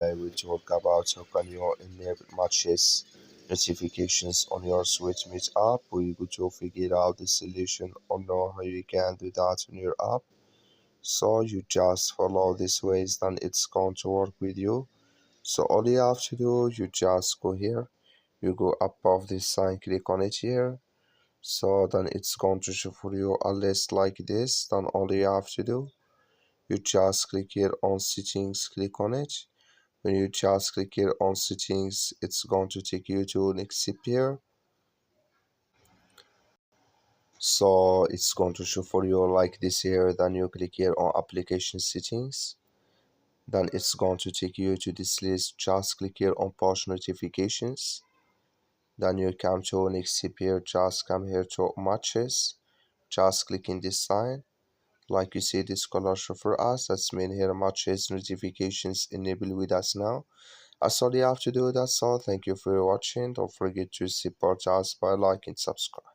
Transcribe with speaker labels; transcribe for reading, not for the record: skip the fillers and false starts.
Speaker 1: I will talk about how can you enable matches notifications on your SweetMeet app. We go to figure out the solution or know how you can do that on your app. So you just follow these ways, then it's going to work with you. So all you have to do, you just go here, you go above this sign, click on it here. So then it's going to show for you a list like this. Then all you have to do, you just click here on settings, click on it. When you just click here on settings, it's going to take you to next here. So it's going to show for you like this here. Then you click here on application settings. Then it's going to take you to this list. Just click here on push notifications. Then you come to next here. Just come here to matches. Just click in this sign. Like you see this color show for us. That's mean here matches notifications enabled with us now. That's all you have to do. That's all. Thank you for watching. Don't forget to support us by liking and subscribe.